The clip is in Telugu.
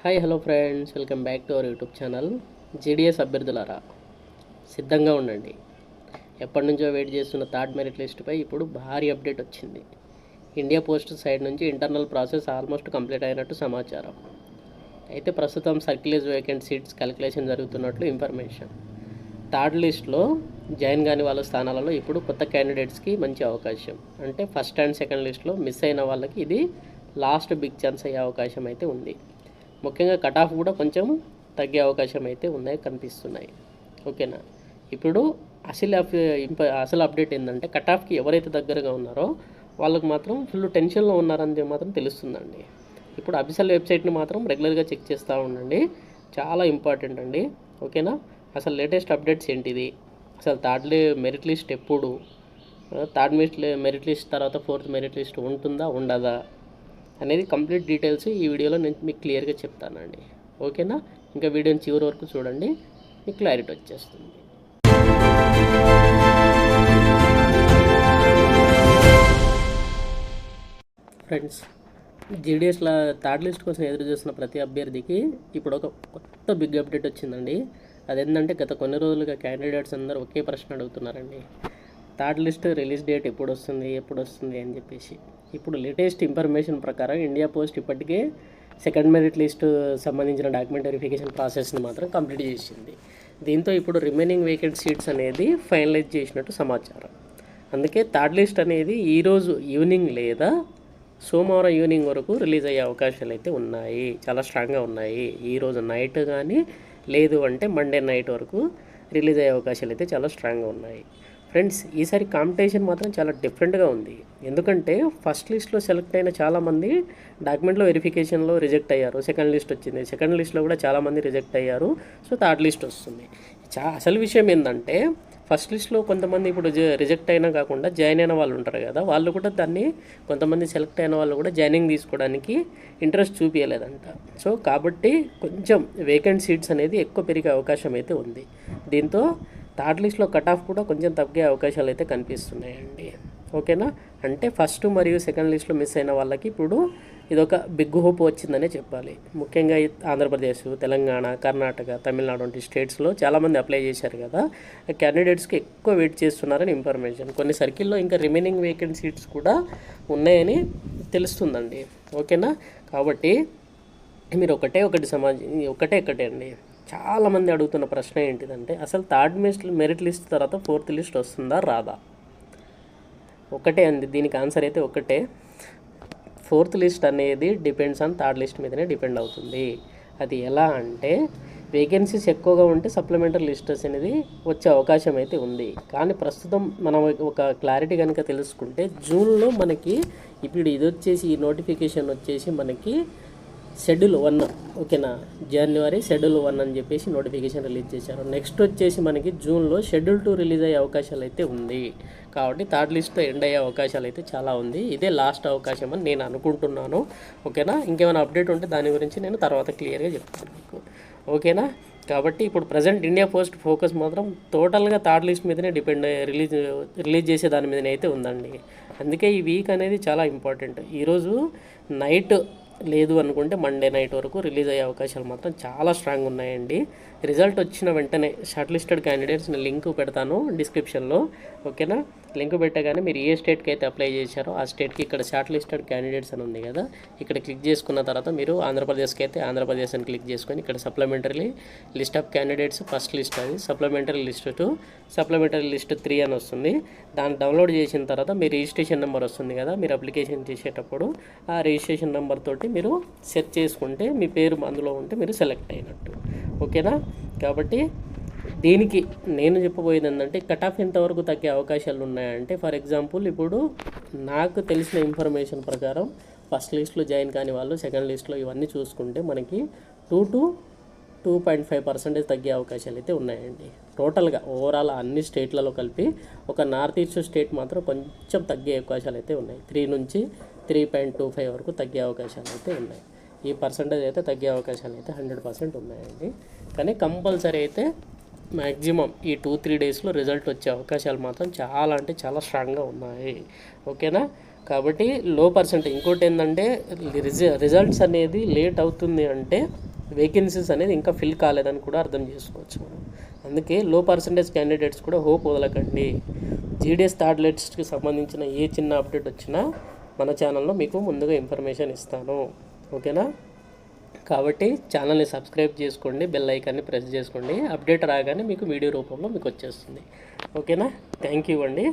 Hi hello friends, welcome back to our YouTube channel. GDS అభ్యర్థులారా సిద్ధంగా ఉండండి. ఎప్పటి నుంచో వెయిట్ చేస్తున్న థర్డ్ మెరిట్ లిస్టుపై ఇప్పుడు భారీ అప్డేట్ వచ్చింది. ఇండియా పోస్ట్ సైడ్ నుంచి ఇంటర్నల్ ప్రాసెస్ ఆల్మోస్ట్ కంప్లీట్ అయినట్టు సమాచారం. అయితే ప్రస్తుతం సర్కిలేజ్ వేకెంట్ సీట్స్ క్యాలిక్యులేషన్ జరుగుతున్నట్లు ఇన్ఫర్మేషన్. థర్డ్ లిస్ట్లో జాయిన్ కాని వాళ్ళ స్థానాలలో ఇప్పుడు కొత్త క్యాండిడేట్స్కి మంచి అవకాశం. అంటే ఫస్ట్ అండ్ సెకండ్ లిస్ట్లో మిస్ అయిన వాళ్ళకి ఇది లాస్ట్ బిగ్ ఛాన్స్ అయ్యే అవకాశం అయితే ఉంది. ముఖ్యంగా కట్ ఆఫ్ కూడా కొంచెం తగ్గే అవకాశం అయితే కనిపిస్తున్నాయి. ఓకేనా. ఇప్పుడు అసలు అప్డేట్ ఏంటంటే కట్ ఆఫ్కి ఎవరైతే దగ్గరగా ఉన్నారో వాళ్ళకి మాత్రం ఫుల్ టెన్షన్లో ఉన్నారని మాత్రం తెలుస్తుందండి. ఇప్పుడు అఫీషియల్ వెబ్సైట్ని మాత్రం రెగ్యులర్గా చెక్ చేస్తూ ఉండండి, చాలా ఇంపార్టెంట్ అండి. ఓకేనా. అసలు లేటెస్ట్ అప్డేట్స్ ఏంటిది, అసలు థర్డ్ మెరిట్ లిస్ట్ ఎప్పుడు, థర్డ్ మెరిట్ లిస్ట్ తర్వాత ఫోర్త్ మెరిట్ లిస్ట్ ఉంటుందా ఉండదా అనేది కంప్లీట్ డీటెయిల్స్ ఈ వీడియోలో నేను మీకు క్లియర్గా చెప్తానండి. ఓకేనా. ఇంకా వీడియోని చివరి వరకు చూడండి, మీకు క్లారిటీ వచ్చేస్తుంది. ఫ్రెండ్స్, జీడీఎస్లో థర్డ్ లిస్ట్ కోసం ఎదురు చూస్తున్న ప్రతి అభ్యర్థికి ఇప్పుడు ఒక కొత్త బిగ్ అప్డేట్ వచ్చిందండి. అదేంటంటే గత కొన్ని రోజులుగా క్యాండిడేట్స్ అందరూ ఒకే ప్రశ్న అడుగుతున్నారండి, థర్డ్ లిస్ట్ రిలీజ్ డేట్ ఎప్పుడు వస్తుంది అని చెప్పేసి. ఇప్పుడు లేటెస్ట్ ఇన్ఫర్మేషన్ ప్రకారం ఇండియా పోస్ట్ ఇప్పటికే సెకండ్ మెరిట్ లిస్ట్ సంబంధించిన డాక్యుమెంట్ వెరిఫికేషన్ ప్రాసెస్ని మాత్రం కంప్లీట్ చేసింది. దీంతో ఇప్పుడు రిమైనింగ్ వేకెంట్ సీట్స్ అనేది ఫైనలైజ్ చేసినట్టు సమాచారం. అందుకే థర్డ్ లిస్ట్ అనేది ఈరోజు ఈవినింగ్ లేదా సోమవారం ఈవినింగ్ వరకు రిలీజ్ అయ్యే అవకాశాలు అయితే ఉన్నాయి, చాలా స్ట్రాంగ్గా ఉన్నాయి. ఈరోజు నైట్ కానీ లేదు అంటే మండే నైట్ వరకు రిలీజ్ అయ్యే అవకాశాలు అయితే చాలా స్ట్రాంగ్గా ఉన్నాయి. ఫ్రెండ్స్, ఈసారి కాంపిటీషన్ మాత్రం చాలా డిఫరెంట్గా ఉంది. ఎందుకంటే ఫస్ట్ లిస్ట్లో సెలెక్ట్ అయిన చాలామంది డాక్యుమెంట్లో వెరిఫికేషన్లో రిజెక్ట్ అయ్యారు, సెకండ్ లిస్ట్ వచ్చింది. సెకండ్ లిస్ట్లో కూడా చాలామంది రిజెక్ట్ అయ్యారు, సో థర్డ్ లిస్ట్ వస్తుంది. అసలు విషయం ఏంటంటే ఫస్ట్ లిస్ట్లో కొంతమంది ఇప్పుడు రిజెక్ట్ అయినా కాకుండా జాయిన్ అయిన వాళ్ళు ఉంటారు కదా, వాళ్ళు కూడా దాన్ని కొంతమంది సెలెక్ట్ అయిన వాళ్ళు కూడా జాయినింగ్ తీసుకోవడానికి ఇంట్రెస్ట్ చూపించలేదంట. సో కాబట్టి కొంచెం వేకెంట్ సీట్స్ అనేది ఎక్కువ పెరిగే అవకాశం అయితే ఉంది. దీంతో థర్డ్ లిస్ట్లో కట్ ఆఫ్ కూడా కొంచెం తగ్గే అవకాశాలు అయితే కనిపిస్తున్నాయండి. ఓకేనా. అంటే ఫస్ట్ మరియు సెకండ్ లిస్ట్లో మిస్ అయిన వాళ్ళకి ఇప్పుడు ఇదొక బిగ్ హోప్ వచ్చిందనే చెప్పాలి. ముఖ్యంగా ఆంధ్రప్రదేశ్, తెలంగాణ, కర్ణాటక, తమిళనాడు వంటి స్టేట్స్లో చాలామంది అప్లై చేశారు కదా, క్యాండిడేట్స్కి ఎక్కువ వెయిట్ చేస్తున్నారని ఇన్ఫర్మేషన్. కొన్ని సర్కిల్లో ఇంకా రిమైనింగ్ వేకెంట్ సీట్స్ కూడా ఉన్నాయని తెలుస్తుందండి. ఓకేనా. కాబట్టి మీరు ఒకటే అండి. చాలామంది అడుగుతున్న ప్రశ్న ఏంటిదంటే అసలు థర్డ్ మెరిట్ లిస్ట్ తర్వాత ఫోర్త్ లిస్ట్ వస్తుందా రాదా? ఒకటే అండి, దీనికి ఆన్సర్ అయితే ఒకటే. ఫోర్త్ లిస్ట్ అనేది డిపెండ్స్ ఆన్ థర్డ్ లిస్ట్ మీదనే డిపెండ్ అవుతుంది. అది ఎలా అంటే వేకెన్సీస్ ఎక్కువగా ఉంటే సప్లిమెంటరీ లిస్టెస్ అనేది వచ్చే అవకాశం అయితే ఉంది. కానీ ప్రస్తుతం మనం ఒక క్లారిటీ కనుక తెలుసుకుంటే జూన్లో మనకి ఇప్పుడు ఇది వచ్చేసి ఈ నోటిఫికేషన్ వచ్చేసి మనకి షెడ్యూల్ 1, ఓకేనా, జనవరి షెడ్యూల్ 1 అని చెప్పేసి నోటిఫికేషన్ రిలీజ్ చేశారు. నెక్స్ట్ వచ్చేసి మనకి జూన్లో షెడ్యూల్ 2 రిలీజ్ అయ్యే అవకాశాలు అయితే ఉంది. కాబట్టి థర్డ్ లిస్ట్తో ఎండ్ అయ్యే అవకాశాలు అయితే చాలా ఉంది. ఇదే లాస్ట్ అవకాశం అని నేను అనుకుంటున్నాను. ఓకేనా. ఇంకేమైనా అప్డేట్ ఉంటే దాని గురించి నేను తర్వాత క్లియర్గా చెప్తాను మీకు. ఓకేనా. కాబట్టి ఇప్పుడు ప్రజెంట్ ఇండియా పోస్ట్ ఫోకస్ మాత్రం టోటల్గా థర్డ్ లిస్ట్ మీదనే రిలీజ్ చేసే దాని మీదనే అయితే ఉందండి. అందుకే ఈ వీక్ అనేది చాలా ఇంపార్టెంట్. ఈరోజు నైట్ లేదు అనుకుంటే మండే నైట్ వరకు రిలీజ్ అయ్యే అవకాశాలు మాత్రం చాలా స్ట్రాంగ్ ఉన్నాయండి. రిజల్ట్ వచ్చిన వెంటనే షార్ట్ లిస్టెడ్ క్యాండిడేట్స్ లింక్ పెడతాను డిస్క్రిప్షన్లో. ఓకేనా. లింక్ పెట్టగానే మీరు ఏ స్టేట్కి అయితే అప్లై చేశారో ఆ స్టేట్కి ఇక్కడ షార్ట్ లిస్టెడ్ క్యాండిడేట్స్ అని ఉంది కదా, ఇక్కడ క్లిక్ చేసుకున్న తర్వాత మీరు ఆంధ్రప్రదేశ్కి అయితే ఆంధ్రప్రదేశ్ అని క్లిక్ చేసుకొని ఇక్కడ supplementary list of candidates first list అది, సప్లిమెంటరీ లిస్ట్ 2, సప్లిమెంటరీ లిస్ట్ 3 అని వస్తుంది. దాన్ని డౌన్లోడ్ చేసిన తర్వాత మీ రిజిస్ట్రేషన్ నెంబర్ వస్తుంది కదా, మీరు అప్లికేషన్ చేసేటప్పుడు ఆ రిజిస్ట్రేషన్ నెంబర్ తోటి మీరు సెర్చ్ చేసుకుంటే మీ పేరు అందులో ఉంటే మీరు సెలెక్ట్ అయినట్టు. ఓకేనా. కాబట్టి దీనికి నేను చెప్పబోయేది ఏంటంటే కట్ ఆఫ్ ఎంతవరకు తగ్గే అవకాశాలు ఉన్నాయంటే, ఫర్ ఎగ్జాంపుల్ ఇప్పుడు నాకు తెలిసిన ఇన్ఫర్మేషన్ ప్రకారం ఫస్ట్ లిస్ట్లో జాయిన్ కాని వాళ్ళు సెకండ్ లిస్ట్లో ఇవన్నీ చూసుకుంటే మనకి 2 to 2.5% తగ్గే అవకాశాలు అయితే ఉన్నాయండి. టోటల్గా ఓవరాల్ అన్ని స్టేట్లలో కలిపి ఒక నార్త్ ఈస్ట్ స్టేట్ మాత్రం కొంచెం తగ్గే అవకాశాలు అయితే ఉన్నాయి. 3 నుంచి 3.25 వరకు తగ్గే అవకాశాలు అయితే ఉన్నాయి. ఈ పర్సంటేజ్ అయితే తగ్గే అవకాశాలు అయితే 100% ఉన్నాయండి. కానీ కంపల్సరీ అయితే మ్యాక్సిమం ఈ 2-3 డేస్లో రిజల్ట్ వచ్చే అవకాశాలు మాత్రం చాలా అంటే చాలా స్ట్రాంగ్గా ఉన్నాయి. ఓకేనా. కాబట్టి లో పర్సెంట్. ఇంకోటి ఏంటంటే రిజల్ట్స్ అనేది లేట్ అవుతుంది అంటే వేకెన్సీస్ అనేది ఇంకా ఫిల్ కాలేదని కూడా అర్థం చేసుకోవచ్చు మనం. అందుకే లో పర్సంటేజ్ క్యాండిడేట్స్ కూడా హోప్ వదలకండి. జీడిఎస్ థర్డ్ లిస్ట్కి సంబంధించిన ఏ చిన్న అప్డేట్ వచ్చినా మన ఛానల్లో మీకు ముందుగా ఇన్ఫర్మేషన్ ఇస్తాను. ఓకేనా? కాబట్టి ఛానల్ని సబ్స్క్రైబ్ చేసుకోండి, బెల్ ఐకాన్ని ప్రెస్ చేసుకోండి. అప్డేట్ రాగానే మీకు వీడియో రూపంలో మీకు వచ్చేస్తుంది. ఓకేనా? థ్యాంక్ యూ అండి.